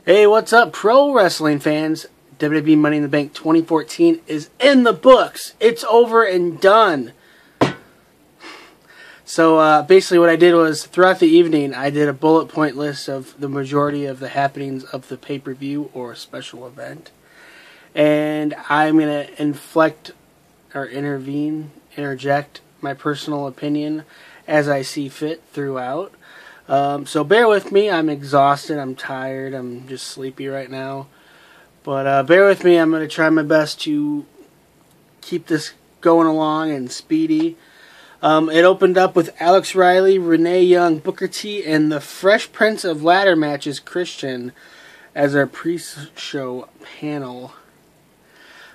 Hey, what's up, pro wrestling fans? WWE Money in the Bank 2014 is in the books. It's over and done. So basically what I did was, throughout the evening, I did a bullet point list of the majority of the happenings of the pay-per-view or special event. And I'm going to interject my personal opinion as I see fit throughout. So bear with me. I'm exhausted. I'm tired. I'm just sleepy right now. But bear with me. I'm going to try my best to keep this going along and speedy. It opened up with Alex Riley, Renee Young, Booker T, and the Fresh Prince of Ladder Matches, Christian, as our pre-show panel.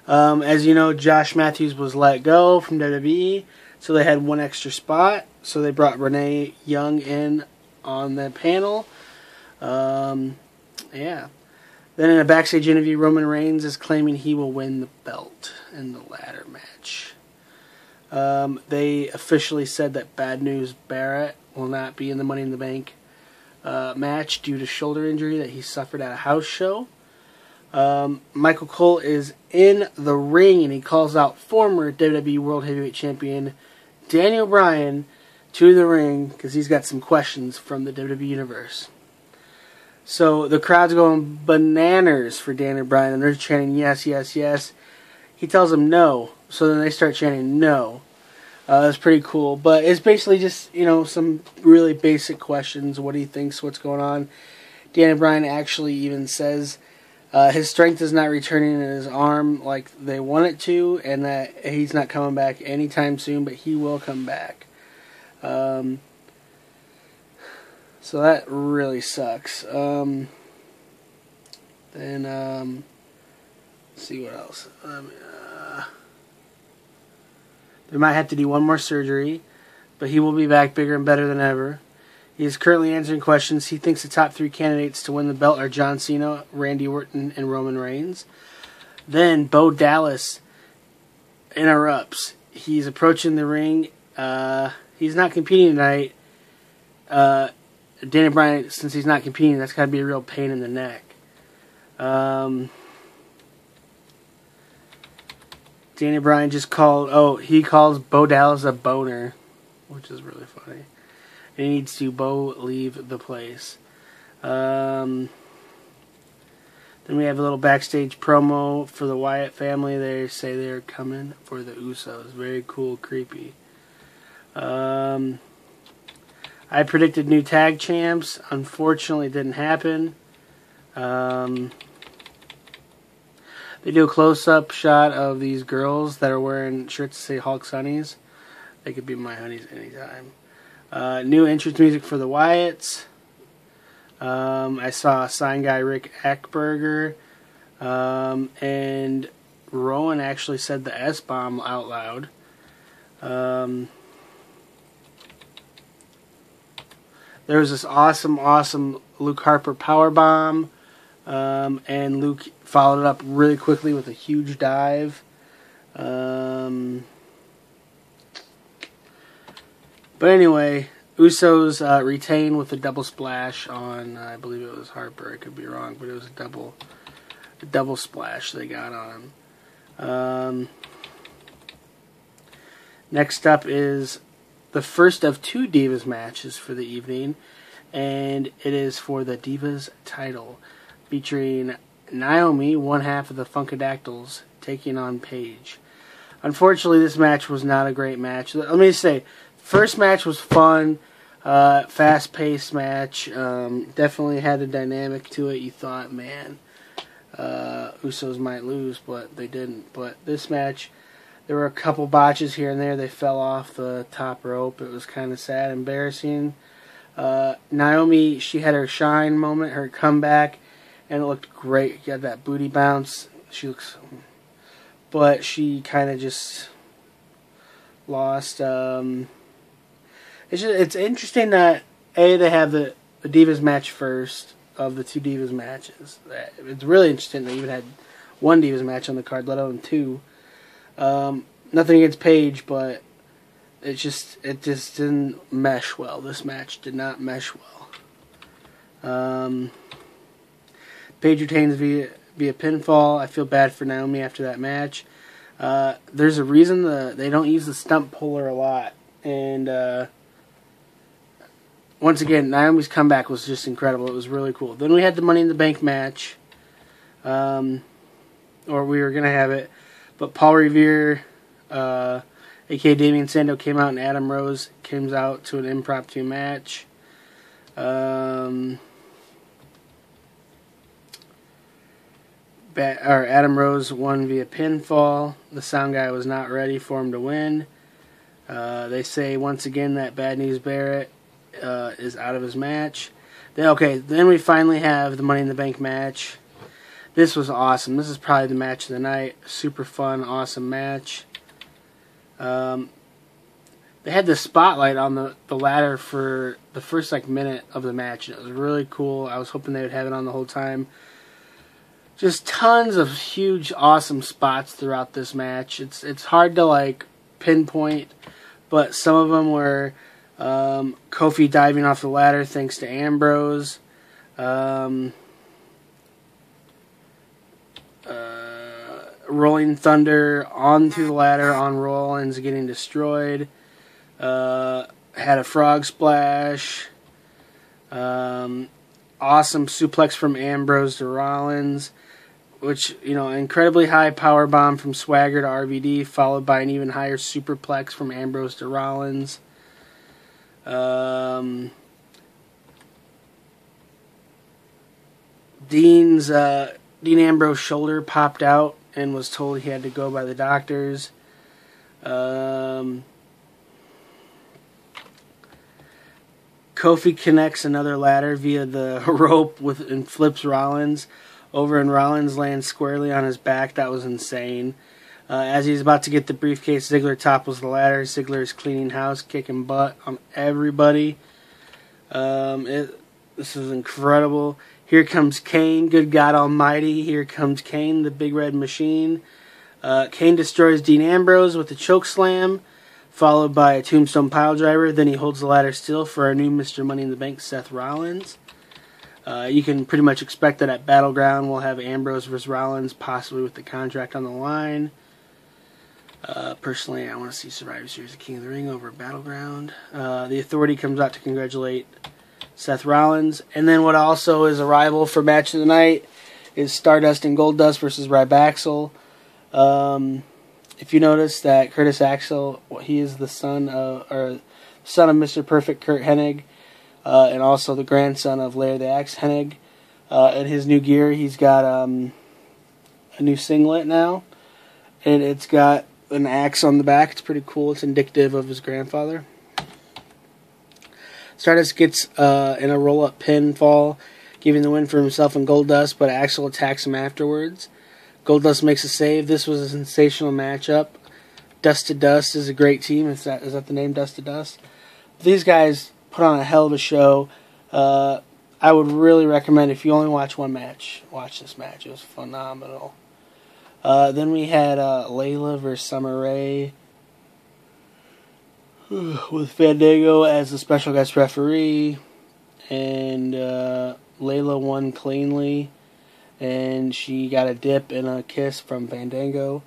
As you know, Josh Matthews was let go from WWE, so they had one extra spot. So they brought Renee Young in on the panel. Yeah. Then in a backstage interview, Roman Reigns is claiming he will win the belt in the ladder match. They officially said that Bad News Barrett will not be in the Money in the Bank match due to shoulder injury that he suffered at a house show. Michael Cole is in the ring and he calls out former WWE World Heavyweight Champion Daniel Bryan to the ring because he's got some questions from the WWE Universe. So the crowd's going bananas for Daniel Bryan and they're chanting yes, yes, yes. He tells them no, so then they start chanting no. That's pretty cool, but it's basically just, some really basic questions. What he thinks, what's going on. Daniel Bryan actually even says his strength is not returning in his arm like they want it to, and that he's not coming back anytime soon, but he will come back. So that really sucks. Then, let's see what else. They might have to do one more surgery, but he will be back bigger and better than ever. He is currently answering questions. He thinks the top 3 candidates to win the belt are John Cena, Randy Orton, and Roman Reigns. Then Bo Dallas interrupts. He's approaching the ring. He's not competing tonight. Daniel Bryan, since he's not competing, that's got to be a real pain in the neck. Daniel Bryan just he calls Bo Dallas a boner, which is really funny. And he needs to leave the place. Then we have a little backstage promo for the Wyatt family. They say they're coming for the Usos. Very cool, creepy. I predicted new tag champs. Unfortunately, it didn't happen. They do a close-up shot of these girls that are wearing shirts that say Hulk's Honeys. They could be my honeys anytime. New entrance music for the Wyatts. I saw sign guy Rick Eckberger. And Rowan actually said the S-bomb out loud. There was this awesome Luke Harper powerbomb. And Luke followed it up really quickly with a huge dive. But anyway, Usos retain with a double splash on, I believe it was Harper. I could be wrong, but it was a double splash they got on him. Next up is the first of 2 Divas matches for the evening, and it is for the Divas title, featuring Naomi, one half of the Funkadactyls, taking on Paige. Unfortunately, this match was not a great match. Let me say, first match was fun, fast-paced match. Definitely had a dynamic to it. You thought, man, Usos might lose, but they didn't. But this match, there were a couple botches here and there. They fell off the top rope. It was kind of sad, embarrassing. Naomi, she had her shine moment, her comeback, and it looked great. You got that booty bounce. But she kind of just lost. It's interesting that they have the Divas match first of the 2 Divas matches. It's really interesting they even had 1 Divas match on the card, let alone 2. Nothing against Paige, but it just didn't mesh well. This match did not mesh well. Paige retains via pinfall. I feel bad for Naomi after that match. There's a reason they don't use the stump puller a lot. And once again, Naomi's comeback was just incredible. It was really cool. Then we had the Money in the Bank match. Or we were going to have it. But Paul Revere, a.k.a. Damien Sandow, came out, and Adam Rose comes out to an impromptu match. Adam Rose won via pinfall. The sound guy was not ready for him to win. They say once again that Bad News Barrett is out of his match. Then we finally have the Money in the Bank match. This was awesome. This is probably the match of the night. Super fun, awesome match. They had the spotlight on the ladder for the first minute of the match. It was really cool. I was hoping they would have it on the whole time. Just tons of huge, awesome spots throughout this match. It's hard to pinpoint, but some of them were Kofi diving off the ladder thanks to Ambrose. Rolling Thunder onto the ladder on Rollins getting destroyed. Had a frog splash. Awesome suplex from Ambrose to Rollins, which, incredibly high power bomb from Swagger to RVD, followed by an even higher superplex from Ambrose to Rollins. Dean Ambrose's shoulder popped out and was told he had to go by the doctors. Kofi connects another ladder via the rope and flips Rollins over, and Rollins lands squarely on his back. That was insane. As he's about to get the briefcase, Ziggler topples the ladder. Ziggler is cleaning house, kicking butt on everybody. This is incredible. Here comes Kane, good God Almighty. Here comes Kane, the Big Red Machine. Kane destroys Dean Ambrose with a choke slam, followed by a tombstone piledriver. Then he holds the ladder still for our new Mr. Money in the Bank, Seth Rollins. You can pretty much expect that at Battleground we'll have Ambrose versus Rollins, possibly with the contract on the line. Personally, I want to see Survivor Series, the King of the Ring over Battleground. The Authority comes out to congratulate Seth Rollins. And then what also is a rival for Match of the Night is Stardust and Goldust versus Rybaxel. If you notice that Curtis Axel, he is the son of Mr. Perfect, Kurt Hennig, and also the grandson of Larry the Axe Hennig. In his new gear, he's got a new singlet now, and it's got an axe on the back. It's pretty cool. It's indicative of his grandfather. Stardust gets in a roll-up pinfall, giving the win for himself and Goldust, but Axel attacks him afterwards. Goldust makes a save. This was a sensational matchup. Dust to Dust is a great team. Is that the name, Dust to Dust? These guys put on a hell of a show. I would really recommend, if you only watch one match, watch this match. It was phenomenal. Then we had Layla versus Summer Rae with Fandango as the special guest referee, and Layla won cleanly, and she got a dip and a kiss from Fandango.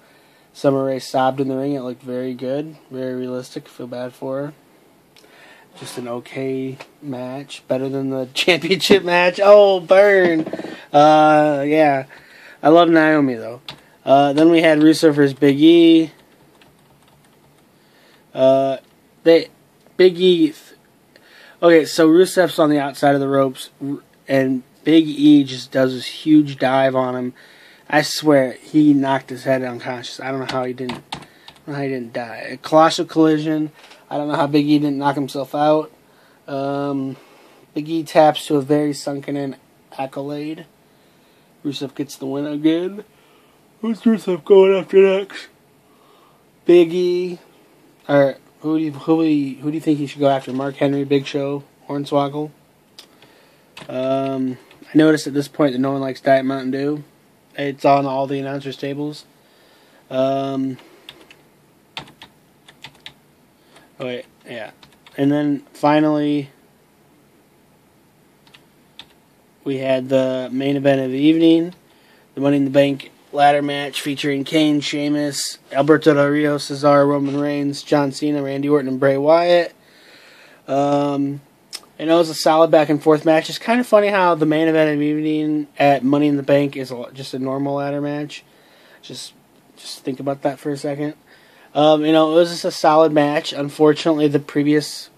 Summer Rae sobbed in the ring. It looked very good, very realistic. I feel bad for her. Just an okay match, better than the championship match. Oh, burn! Yeah, I love Naomi though. Then we had Rusev versus Big E. Big E. Okay, so Rusev's on the outside of the ropes, and Big E just does this huge dive on him. I swear he knocked his head unconscious. I don't know how he didn't. Die. A colossal collision. I don't know how Big E didn't knock himself out. Big E taps to a very sunken-in accolade. Rusev gets the win again. Who's Rusev going after next? Big E. Or who do you think he should go after? Mark Henry, Big Show, Hornswoggle. I noticed at this point that no one likes Diet Mountain Dew. It's on all the announcers' tables. Oh wait, yeah. And then finally, we had the main event of the evening, the Money in the Bank ladder match featuring Kane, Sheamus, Alberto Del Rio, Cesaro, Roman Reigns, John Cena, Randy Orton, and Bray Wyatt. It was a solid back and forth match. It's kind of funny how the main event of the evening at Money in the Bank is just a normal ladder match. Just think about that for a second. It was just a solid match. Unfortunately, the previous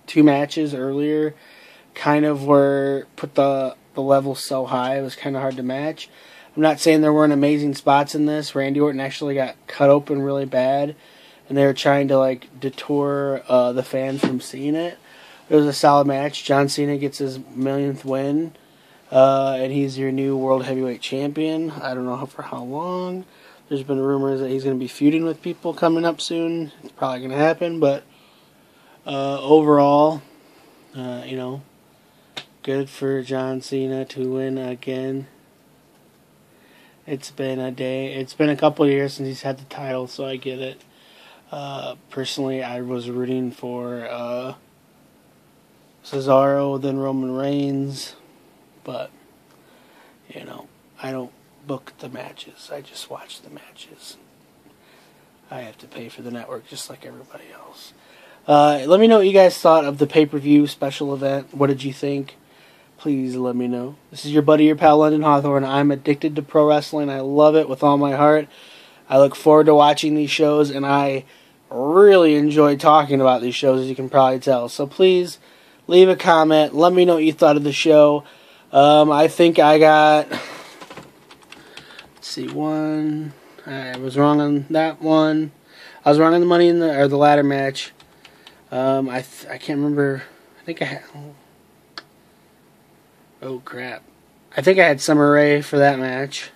two matches earlier kind of put the level so high it was kind of hard to match. I'm not saying there weren't amazing spots in this. Randy Orton actually got cut open really bad, and they were trying to detour the fans from seeing it. It was a solid match. John Cena gets his millionth win, and he's your new World Heavyweight Champion. I don't know for how long. There's been rumors that he's going to be feuding with people coming up soon. It's probably going to happen, but overall, good for John Cena to win again. It's been a couple of years since he's had the title, so I get it. Personally, I was rooting for Cesaro, then Roman Reigns, but I don't book the matches. I just watch the matches. I have to pay for the network just like everybody else. Let me know what you guys thought of the pay-per-view special event. What did you think? Please let me know. This is your buddy, your pal, London Hawthorne. I'm addicted to pro wrestling. I love it with all my heart. I look forward to watching these shows, and I really enjoy talking about these shows, as you can probably tell. So please leave a comment. Let me know what you thought of the show. I think I got... Let's see, one... I was wrong on that one. I was wrong on the money in the ladder match. I can't remember. I think I had... Oh, crap. I think I had Summer Rae for that match.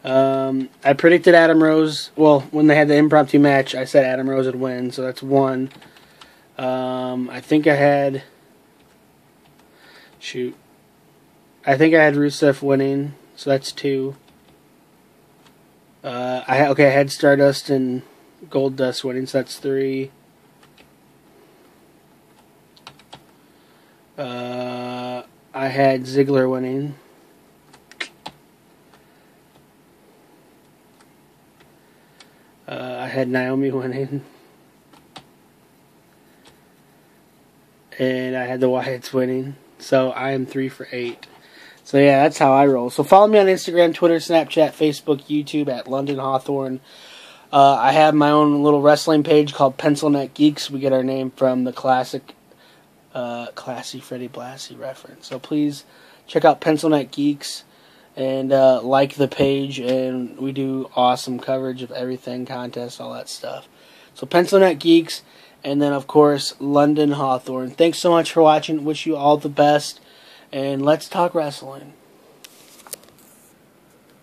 I predicted Adam Rose. Well, when they had the impromptu match, I said Adam Rose would win, so that's one. I think I had... Shoot. I think I had Rusev winning, so that's two. I had Stardust and Goldust winning, so that's three. I had Ziggler winning. I had Naomi winning. And I had the Wyatts winning. So I am 3 for 8. So yeah, that's how I roll. So follow me on Instagram, Twitter, Snapchat, Facebook, YouTube at London Hawthorne. I have my own little wrestling page called Pencil Neck Geeks. We get our name from the classic classy Freddie Blassie reference. So please check out Pencil Neck Geeks and like the page, and we do awesome coverage of everything, contests, all that stuff. So Pencil Neck Geeks, and then of course London Hawthorne. Thanks so much for watching. Wish you all the best, and let's talk wrestling.